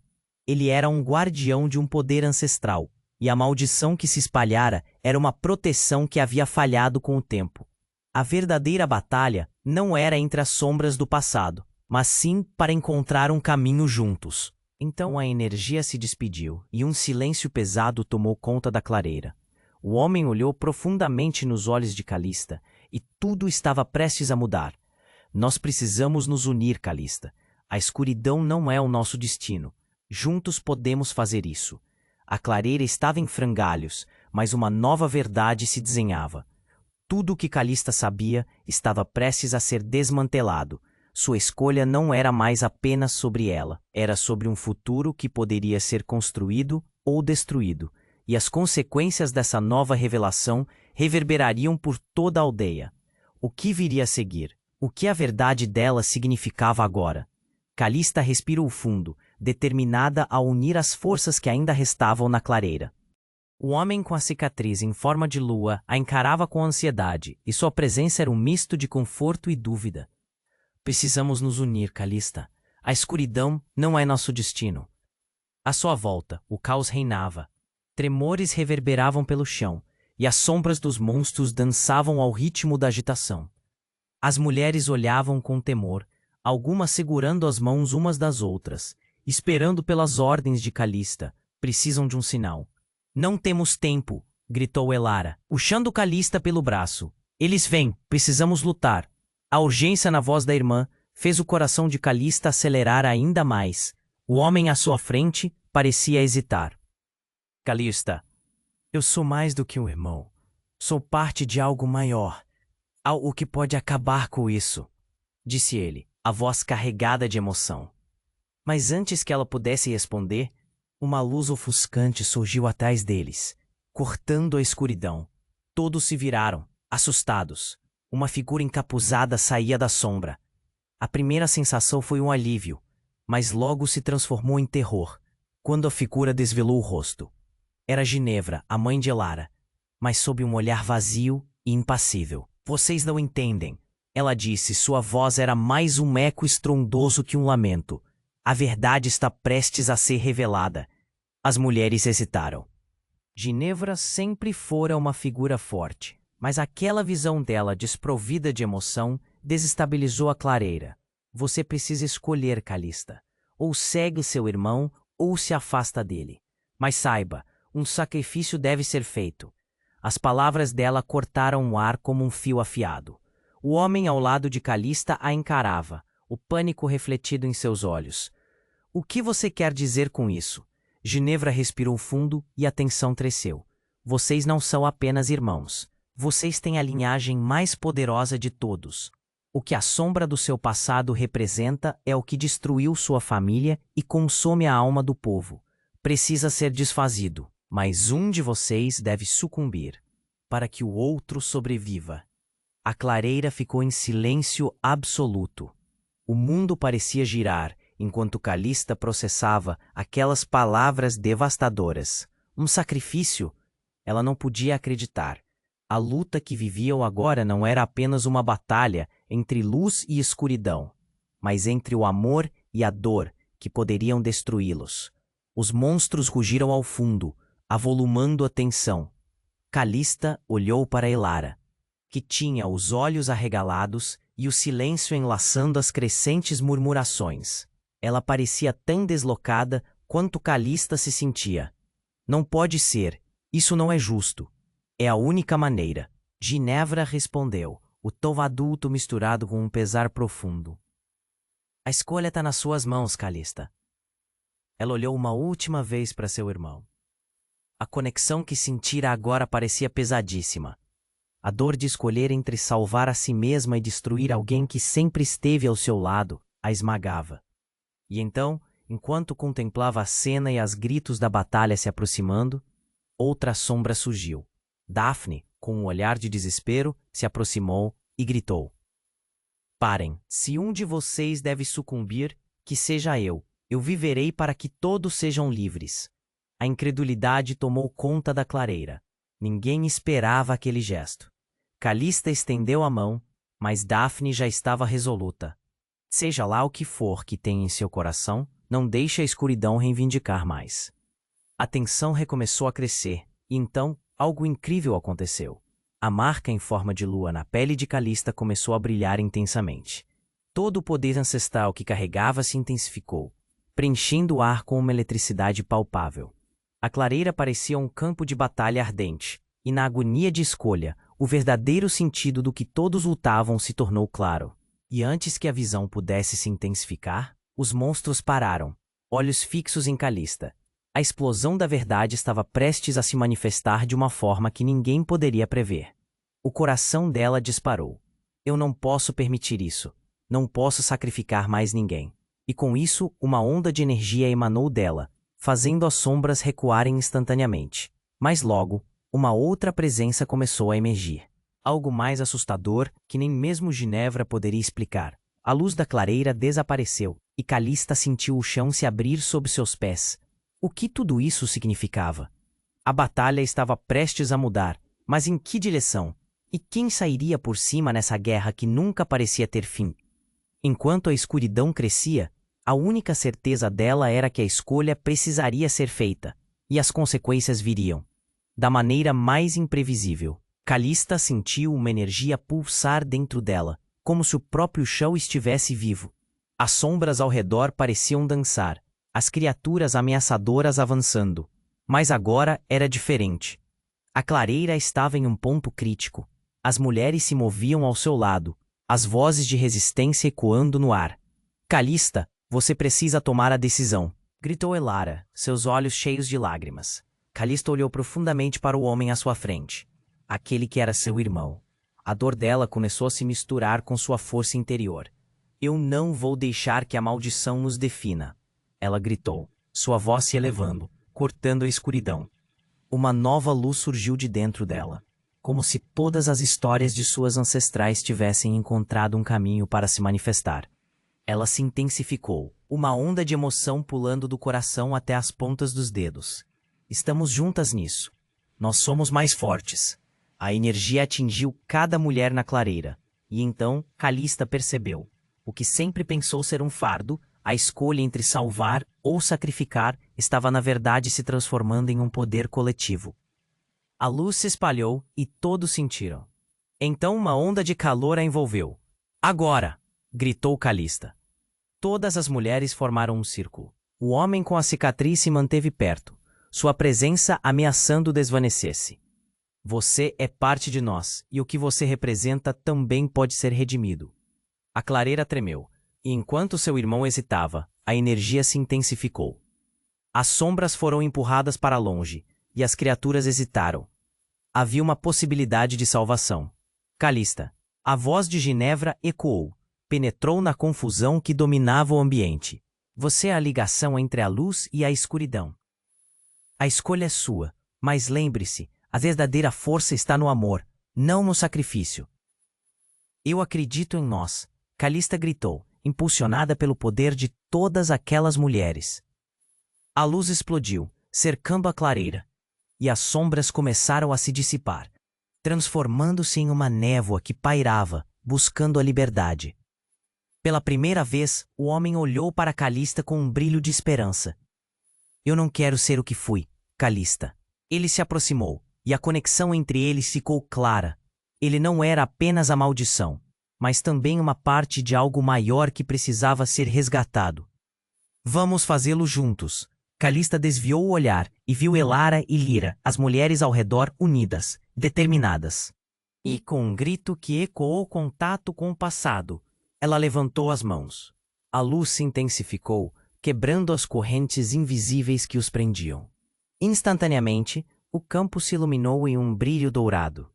Ele era um guardião de um poder ancestral, e a maldição que se espalhara era uma proteção que havia falhado com o tempo. A verdadeira batalha não era entre as sombras do passado, mas sim para encontrar um caminho juntos. Então a energia se despediu e um silêncio pesado tomou conta da clareira. O homem olhou profundamente nos olhos de Calista e tudo estava prestes a mudar. Nós precisamos nos unir, Calista. A escuridão não é o nosso destino. Juntos podemos fazer isso. A clareira estava em frangalhos, mas uma nova verdade se desenhava. Tudo o que Calista sabia estava prestes a ser desmantelado. Sua escolha não era mais apenas sobre ela, era sobre um futuro que poderia ser construído ou destruído, e as consequências dessa nova revelação reverberariam por toda a aldeia. O que viria a seguir? O que a verdade dela significava agora? Calista respirou fundo, determinada a unir as forças que ainda restavam na clareira. O homem com a cicatriz em forma de lua a encarava com ansiedade, e sua presença era um misto de conforto e dúvida. Precisamos nos unir, Calista. A escuridão não é nosso destino. À sua volta, o caos reinava. Tremores reverberavam pelo chão, e as sombras dos monstros dançavam ao ritmo da agitação. As mulheres olhavam com temor, algumas segurando as mãos umas das outras, esperando pelas ordens de Calista. Precisam de um sinal. Não temos tempo, gritou Elara, puxando Calista pelo braço. Eles vêm, precisamos lutar. A urgência na voz da irmã fez o coração de Calista acelerar ainda mais. O homem à sua frente parecia hesitar. Calista, eu sou mais do que um irmão. Sou parte de algo maior. Algo que pode acabar com isso, disse ele, a voz carregada de emoção. Mas antes que ela pudesse responder, uma luz ofuscante surgiu atrás deles, cortando a escuridão. Todos se viraram, assustados. Uma figura encapuzada saía da sombra. A primeira sensação foi um alívio, mas logo se transformou em terror, quando a figura desvelou o rosto. Era Ginevra, a mãe de Elara, mas sob um olhar vazio e impassível. Vocês não entendem, ela disse, sua voz era mais um eco estrondoso que um lamento. A verdade está prestes a ser revelada. As mulheres hesitaram. Ginevra sempre fora uma figura forte, mas aquela visão dela desprovida de emoção desestabilizou a clareira. Você precisa escolher, Calista. Ou segue seu irmão, ou se afasta dele. Mas saiba, um sacrifício deve ser feito. As palavras dela cortaram o ar como um fio afiado. O homem ao lado de Calista a encarava, o pânico refletido em seus olhos. O que você quer dizer com isso? Ginevra respirou fundo e a tensão cresceu. Vocês não são apenas irmãos. Vocês têm a linhagem mais poderosa de todos. O que a sombra do seu passado representa é o que destruiu sua família e consome a alma do povo. Precisa ser desfazido, mas um de vocês deve sucumbir, para que o outro sobreviva. A clareira ficou em silêncio absoluto. O mundo parecia girar, enquanto Calista processava aquelas palavras devastadoras. Um sacrifício? Ela não podia acreditar. A luta que viviam agora não era apenas uma batalha entre luz e escuridão, mas entre o amor e a dor que poderiam destruí-los. Os monstros rugiram ao fundo, avolumando a tensão. Calista olhou para Elara, que tinha os olhos arregalados e o silêncio enlaçando as crescentes murmurações. Ela parecia tão deslocada quanto Calista se sentia. Não pode ser, isso não é justo. É a única maneira. Ginevra respondeu, o tom adulto misturado com um pesar profundo. A escolha está nas suas mãos, Calista. Ela olhou uma última vez para seu irmão. A conexão que sentira agora parecia pesadíssima. A dor de escolher entre salvar a si mesma e destruir alguém que sempre esteve ao seu lado a esmagava. E então, enquanto contemplava a cena e os gritos da batalha se aproximando, outra sombra surgiu. Daphne, com um olhar de desespero, se aproximou e gritou. Parem, se um de vocês deve sucumbir, que seja eu. Eu viverei para que todos sejam livres. A incredulidade tomou conta da clareira. Ninguém esperava aquele gesto. Calista estendeu a mão, mas Daphne já estava resoluta. Seja lá o que for que tem em seu coração, não deixe a escuridão reivindicar mais. A tensão recomeçou a crescer, e então algo incrível aconteceu. A marca em forma de lua na pele de Calista começou a brilhar intensamente. Todo o poder ancestral que carregava se intensificou, preenchendo o ar com uma eletricidade palpável. A clareira parecia um campo de batalha ardente, e na agonia de escolha, o verdadeiro sentido do que todos lutavam se tornou claro. E antes que a visão pudesse se intensificar, os monstros pararam, olhos fixos em Calista. A explosão da verdade estava prestes a se manifestar de uma forma que ninguém poderia prever. O coração dela disparou. Eu não posso permitir isso. Não posso sacrificar mais ninguém. E com isso, uma onda de energia emanou dela, fazendo as sombras recuarem instantaneamente. Mas logo, uma outra presença começou a emergir. Algo mais assustador que nem mesmo Ginevra poderia explicar. A luz da clareira desapareceu, e Calista sentiu o chão se abrir sob seus pés. O que tudo isso significava? A batalha estava prestes a mudar, mas em que direção? E quem sairia por cima nessa guerra que nunca parecia ter fim? Enquanto a escuridão crescia, a única certeza dela era que a escolha precisaria ser feita, e as consequências viriam. Da maneira mais imprevisível, Calista sentiu uma energia pulsar dentro dela, como se o próprio chão estivesse vivo. As sombras ao redor pareciam dançar, as criaturas ameaçadoras avançando. Mas agora era diferente. A clareira estava em um ponto crítico. As mulheres se moviam ao seu lado, as vozes de resistência ecoando no ar. Calista, você precisa tomar a decisão, gritou Elara, seus olhos cheios de lágrimas. Calista olhou profundamente para o homem à sua frente, aquele que era seu irmão. A dor dela começou a se misturar com sua força interior. Eu não vou deixar que a maldição nos defina. Ela gritou, sua voz se elevando, cortando a escuridão. Uma nova luz surgiu de dentro dela, como se todas as histórias de suas ancestrais tivessem encontrado um caminho para se manifestar. Ela se intensificou, uma onda de emoção pulando do coração até as pontas dos dedos. Estamos juntas nisso. Nós somos mais fortes. A energia atingiu cada mulher na clareira, e então Calista percebeu. O que sempre pensou ser um fardo, a escolha entre salvar ou sacrificar estava na verdade se transformando em um poder coletivo. A luz se espalhou e todos sentiram. Então uma onda de calor a envolveu. Agora! Gritou Calista. Todas as mulheres formaram um círculo. O homem com a cicatriz se manteve perto, sua presença ameaçando desvanecer-se. Você é parte de nós, e o que você representa também pode ser redimido. A clareira tremeu. E enquanto seu irmão hesitava, a energia se intensificou. As sombras foram empurradas para longe, e as criaturas hesitaram. Havia uma possibilidade de salvação. Calista. A voz de Ginevra ecoou, penetrou na confusão que dominava o ambiente. Você é a ligação entre a luz e a escuridão. A escolha é sua, mas lembre-se, a verdadeira força está no amor, não no sacrifício. Eu acredito em nós, Calista gritou, impulsionada pelo poder de todas aquelas mulheres. A luz explodiu, cercando a clareira, e as sombras começaram a se dissipar, transformando-se em uma névoa que pairava, buscando a liberdade. Pela primeira vez, o homem olhou para Calista com um brilho de esperança. Eu não quero ser o que fui, Calista. Ele se aproximou, e a conexão entre eles ficou clara. Ele não era apenas a maldição, mas também uma parte de algo maior que precisava ser resgatado. Vamos fazê-lo juntos. Calista desviou o olhar e viu Elara e Lyra, as mulheres ao redor unidas, determinadas. E com um grito que ecoou contato com o passado, ela levantou as mãos. A luz se intensificou, quebrando as correntes invisíveis que os prendiam. Instantaneamente, o campo se iluminou em um brilho dourado.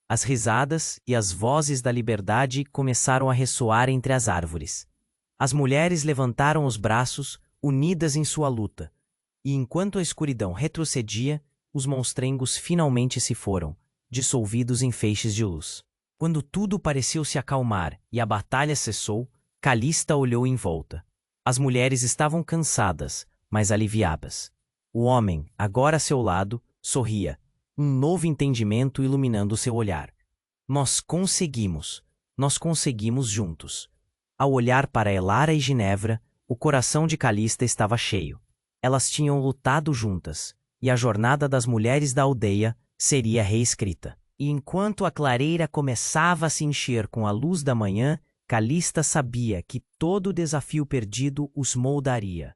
As risadas e as vozes da liberdade começaram a ressoar entre as árvores. As mulheres levantaram os braços, unidas em sua luta. E enquanto a escuridão retrocedia, os monstrengos finalmente se foram, dissolvidos em feixes de luz. Quando tudo pareceu se acalmar e a batalha cessou, Calista olhou em volta. As mulheres estavam cansadas, mas aliviadas. O homem, agora a seu lado, sorria, um novo entendimento iluminando seu olhar. Nós conseguimos juntos. Ao olhar para Elara e Ginevra, o coração de Calista estava cheio. Elas tinham lutado juntas, e a jornada das mulheres da aldeia seria reescrita. E enquanto a clareira começava a se encher com a luz da manhã, Calista sabia que todo o desafio perdido os moldaria.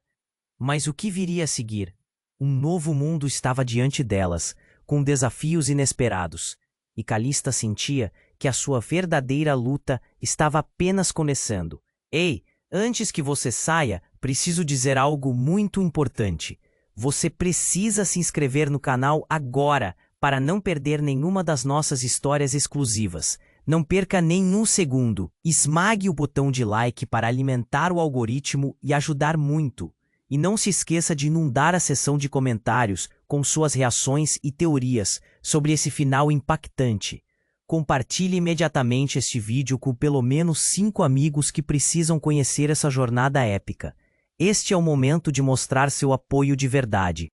Mas o que viria a seguir? Um novo mundo estava diante delas, com desafios inesperados, e Calista sentia que a sua verdadeira luta estava apenas começando. Ei, antes que você saia, preciso dizer algo muito importante. Você precisa se inscrever no canal agora para não perder nenhuma das nossas histórias exclusivas. Não perca nenhum segundo. Esmague o botão de like para alimentar o algoritmo e ajudar muito. E não se esqueça de inundar a seção de comentários com suas reações e teorias sobre esse final impactante. Compartilhe imediatamente este vídeo com pelo menos 5 amigos que precisam conhecer essa jornada épica. Este é o momento de mostrar seu apoio de verdade.